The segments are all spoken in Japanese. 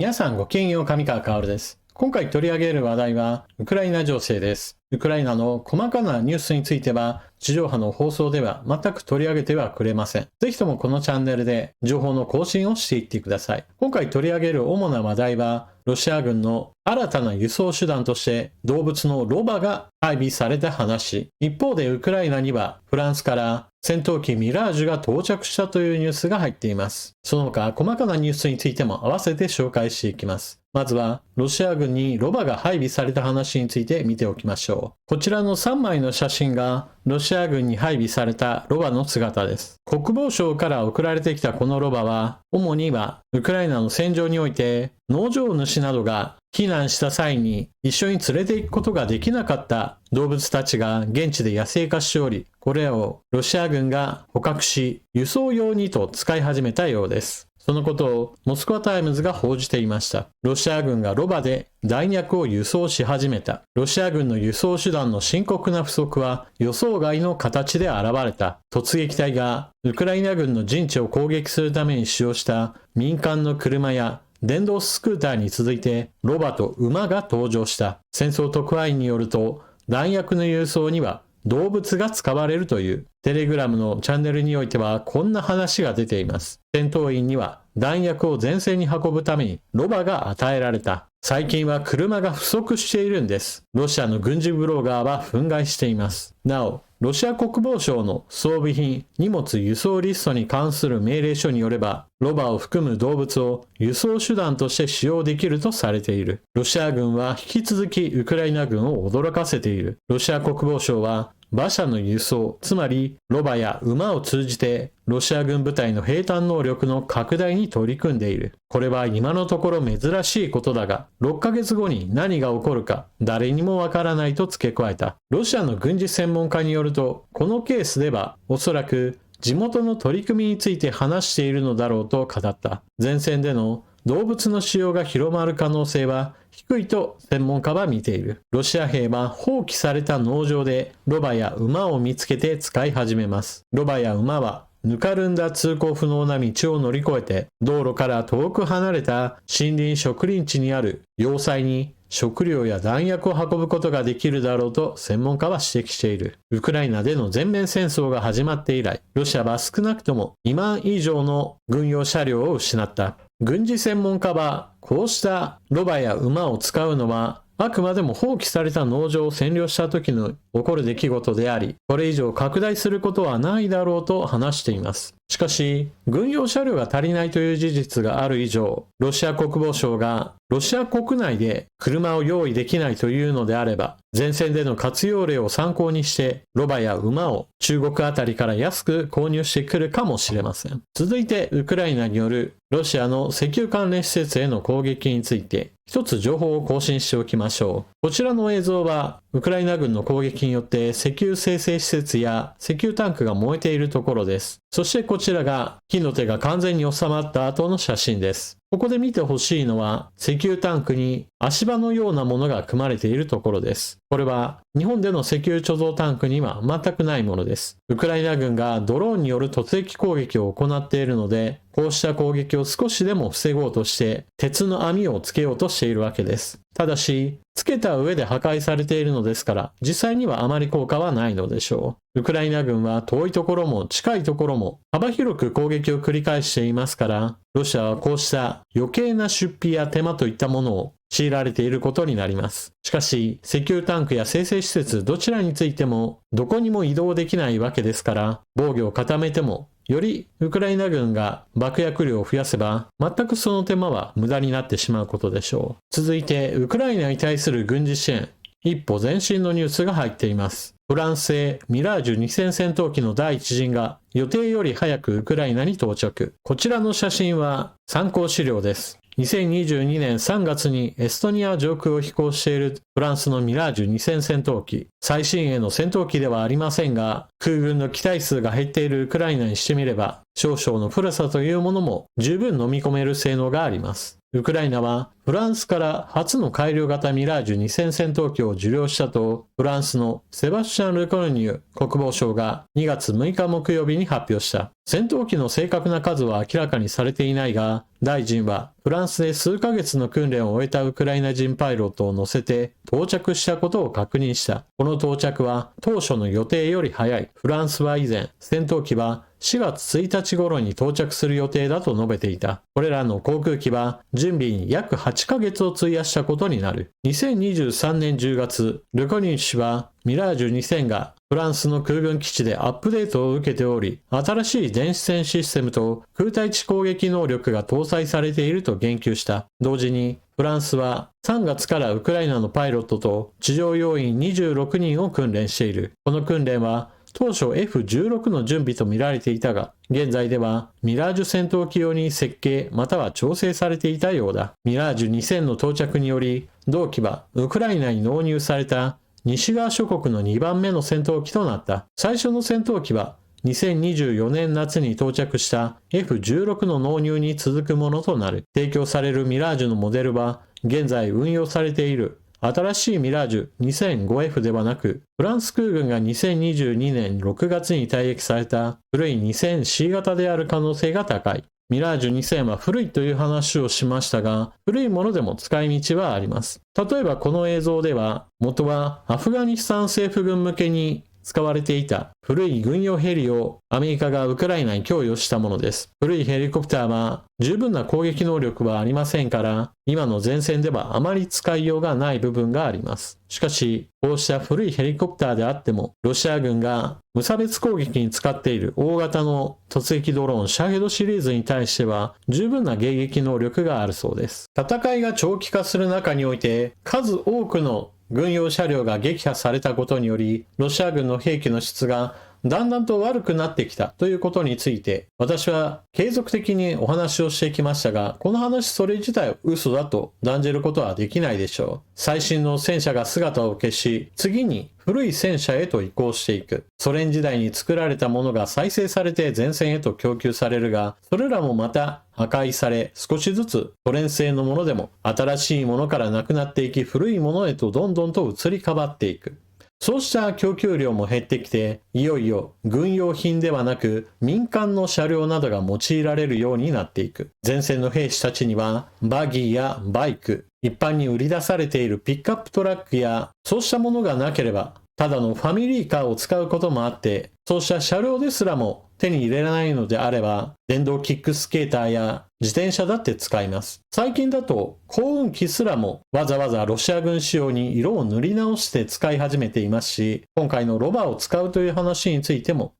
皆さんごきげんよう、上川薫です。今回取り上げる話題はウクライナ情勢です。ウクライナの細かなニュースについては地上波の放送では全く取り上げてはくれません。ぜひともこのチャンネルで情報の更新をしていってください。今回取り上げる主な話題はロシア軍の新たな輸送手段として動物のロバが配備された話。一方でウクライナにはフランスから戦闘機ミラージュが到着したというニュースが入っています。その他細かなニュースについても合わせて紹介していきます。まずはロシア軍にロバが配備された話について見ておきましょう。こちらの3枚の写真がロシア軍に配備されたロバの姿です。国防省から送られてきたこのロバは主にはウクライナの戦場において農場主などが避難した際に一緒に連れて行くことができなかった動物たちが現地で野生化しており、これをロシア軍が捕獲し輸送用にと使い始めたようです。そのことをモスクワタイムズが報じていました。ロシア軍がロバで弾薬を輸送し始めた。ロシア軍の輸送手段の深刻な不足は予想外の形で現れた。突撃隊がウクライナ軍の陣地を攻撃するために使用した民間の車や電動スクーターに続いてロバと馬が登場した。戦争特派員によると弾薬の輸送には動物が使われるという。テレグラムのチャンネルにおいてはこんな話が出ています。戦闘員には弾薬を前線に運ぶためにロバが与えられた。最近は車が不足しているんです。ロシアの軍事ブロガーは憤慨しています。なお、ロシア国防省の装備品、荷物輸送リストに関する命令書によれば、ロバを含む動物を輸送手段として使用できるとされている。ロシア軍は引き続きウクライナ軍を驚かせている。ロシア国防省は馬車の輸送、つまりロバや馬を通じてロシア軍部隊の兵站能力の拡大に取り組んでいる。これは今のところ珍しいことだが、6ヶ月後に何が起こるか誰にもわからないと付け加えた。ロシアの軍事専門家によると、このケースではおそらく地元の取り組みについて話しているのだろうと語った。前線での動物の使用が広まる可能性は低いと専門家は見ている。ロシア兵は放棄された農場でロバや馬を見つけて使い始めます。ロバや馬はぬかるんだ通行不能な道を乗り越えて道路から遠く離れた森林植林地にある要塞に食料や弾薬を運ぶことができるだろうと専門家は指摘している。ウクライナでの全面戦争が始まって以来、ロシアは少なくとも2万以上の軍用車両を失った。軍事専門家はこうしたロバや馬を使うのはあくまでも放棄された農場を占領した時の起こる出来事であり、これ以上拡大することはないだろうと話しています。しかし、軍用車両が足りないという事実がある以上、ロシア国防省がロシア国内で車を用意できないというのであれば、前線での活用例を参考にして、ロバや馬を中国あたりから安く購入してくるかもしれません。続いて、ウクライナによるロシアの石油関連施設への攻撃について、一つ情報を更新しておきましょう。こちらの映像は、ウクライナ軍の攻撃によって石油精製施設や石油タンクが燃えているところです。そしてこちらが火の手が完全に収まった後の写真です。ここで見てほしいのは石油タンクに足場のようなものが組まれているところです。これは日本での石油貯蔵タンクには全くないものです。ウクライナ軍がドローンによる突撃攻撃を行っているので、こうした攻撃を少しでも防ごうとして鉄の網をつけようとしているわけです。ただし、つけた上で破壊されているのですから、実際にはあまり効果はないのでしょう。ウクライナ軍は遠いところも近いところも幅広く攻撃を繰り返していますから、ロシアはこうした余計な出費や手間といったものを強いられていることになります。しかし、石油タンクや精製施設どちらについてもどこにも移動できないわけですから、防御を固めてもよりウクライナ軍が爆薬量を増やせば全くその手間は無駄になってしまうことでしょう。続いてウクライナに対する軍事支援、一歩前進のニュースが入っています。フランス製ミラージュ2000戦闘機の第一陣が予定より早くウクライナに到着。こちらの写真は参考資料です。2022年3月にエストニア上空を飛行しているフランスのミラージュ2000戦闘機。最新鋭の戦闘機ではありませんが、空軍の機体数が減っているウクライナにしてみれば、少々の古さというものも十分飲み込める性能があります。ウクライナはフランスから初の改良型ミラージュ2000戦闘機を受領したと、フランスのセバスチャン・ルコルニュ国防相が2月6日木曜日に発表した。戦闘機の正確な数は明らかにされていないが、大臣はフランスで数ヶ月の訓練を終えたウクライナ人パイロットを乗せて到着したことを確認した。この到着は当初の予定より早い。フランスは以前、戦闘機は4月1日頃に到着する予定だと述べていた。これらの航空機は準備に約8ヶ月を費やしたことになる。2023年10月、ルコニン氏はミラージュ2000がフランスの空軍基地でアップデートを受けており、新しい電子戦システムと空対地攻撃能力が搭載されていると言及した。同時に、フランスは3月からウクライナのパイロットと地上要員26人を訓練している。この訓練は当初 F16 の準備と見られていたが、現在ではミラージュ戦闘機用に設計または調整されていたようだ。ミラージュ2000の到着により、同機はウクライナに納入された西側諸国の2番目の戦闘機となった。最初の戦闘機は2024年夏に到着した F16 の納入に続くものとなる。提供されるミラージュのモデルは現在運用されている新しいミラージュ 2005F ではなく、フランス空軍が2022年6月に退役された古い 2000C 型である可能性が高い。ミラージュ2000は古いという話をしましたが、古いものでも使い道はあります。例えばこの映像では、元はアフガニスタン政府軍向けに使われていた古い軍用ヘリをアメリカがウクライナに供与したものです。古いヘリコプターは十分な攻撃能力はありませんから、今の前線ではあまり使いようがない部分があります。しかし、こうした古いヘリコプターであっても、ロシア軍が無差別攻撃に使っている大型の突撃ドローンシャヘドシリーズに対しては十分な迎撃能力があるそうです。戦いが長期化する中において、数多くの軍用車両が撃破されたことにより、ロシア軍の兵器の質がだんだんと悪くなってきたということについて、私は継続的にお話をしてきましたが、この話それ自体を嘘だと断じることはできないでしょう。最新の戦車が姿を消し、次に古い戦車へと移行していく。ソ連時代に作られたものが再生されて前線へと供給されるが、それらもまた破壊され、少しずつソ連製のものでも新しいものからなくなっていき、古いものへとどんどんと移り変わっていく。そうした供給量も減ってきて、いよいよ軍用品ではなく民間の車両などが用いられるようになっていく。前線の兵士たちにはバギーやバイク、一般に売り出されているピックアップトラックやそうしたものがなければ、ただのファミリーカーを使うこともあって、そうした車両ですらも手に入れられないのであれば、電動キックスケーターや自転車だって使います。最近だと幸運機すらもわざわざロシア軍仕様に色を塗り直して使い始めていますし、今回のロバを使うという話についても、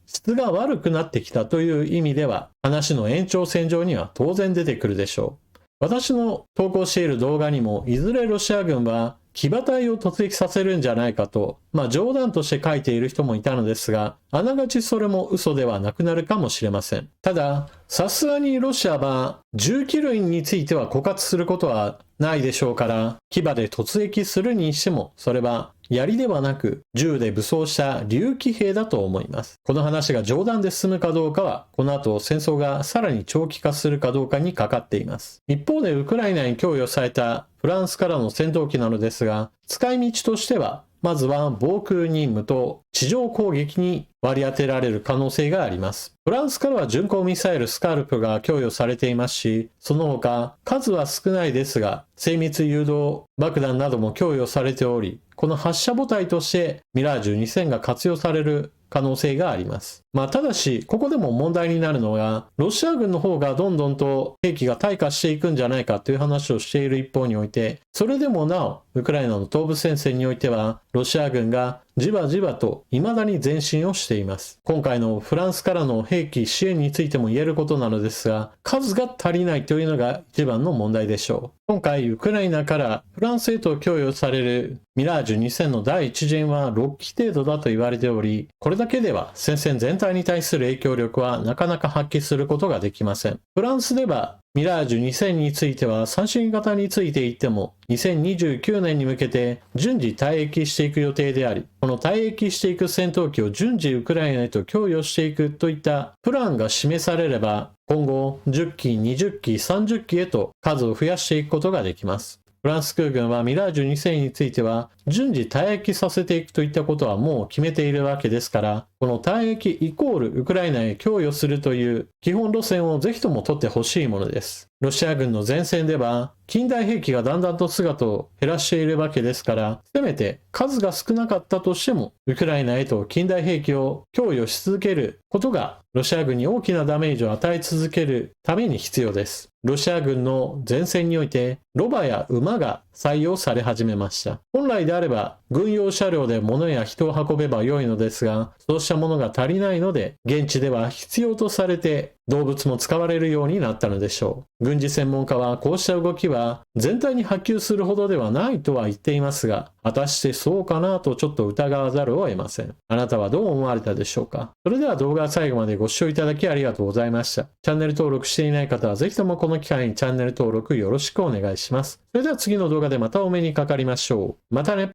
質が悪くなってきたという意味では、話の延長線上には当然出てくるでしょう。私の投稿している動画にも、いずれロシア軍は騎馬隊を突撃させるんじゃないかと、冗談として書いている人もいたのですが、あながちそれも嘘ではなくなるかもしれません。ただ、さすがにロシアは重機類については枯渇することはないでしょうから、騎馬で突撃するにしても、それは槍ではなく銃で武装した竜騎兵だと思います。この話が冗談で進むかどうかは、この後戦争がさらに長期化するかどうかにかかっています。一方でウクライナに供与されたフランスからの戦闘機なのですが、使い道としては、まずは防空任務と地上攻撃に割り当てられる可能性があります。フランスからは巡航ミサイルスカルプが供与されていますし、その他数は少ないですが、精密誘導爆弾なども供与されており、この発射母体としてミラージュ2000が活用される可能性があります。ただし、ここでも問題になるのが、ロシア軍の方がどんどんと兵器が退化していくんじゃないかという話をしている一方において、それでもなお、ウクライナの東部戦線においては、ロシア軍がじわじわと未だに前進をしています。今回のフランスからの兵器支援についても言えることなのですが、数が足りないというのが一番の問題でしょう。今回、ウクライナからフランスへと供与されるミラージュ2000の第1陣は6機程度だと言われており、これだけでは戦線全体に対する影響力はなかなか発揮することができません。フランスではミラージュ2000については最新型について言っても2029年に向けて順次退役していく予定であり、この退役していく戦闘機を順次ウクライナへと供与していくといったプランが示されれば、今後10機、20機、30機へと数を増やしていくことができます。フランス空軍はミラージュ2000については順次退役させていくといったことはもう決めているわけですから、この退役イコールウクライナへ供与するという基本路線をぜひとも取ってほしいものです。ロシア軍の前線では近代兵器がだんだんと姿を減らしているわけですから、せめて数が少なかったとしてもウクライナへと近代兵器を供与し続けることがロシア軍に大きなダメージを与え続けるために必要です。ロシア軍の前線においてロバや馬が採用され始めました。本来であれば軍用車両で物や人を運べば良いのですが、そうしたものが足りないので現地では必要とされて動物も使われるようになったのでしょう。軍事専門家はこうした動きは全体に波及するほどではないとは言っていますが、果たしてそうかなとちょっと疑わざるを得ません。あなたはどう思われたでしょうか。それでは動画は最後までご視聴いただきありがとうございました。チャンネル登録していない方はぜひともこの機会にチャンネル登録よろしくお願いします。それでは次の動画でまたお目にかかりましょう。またね。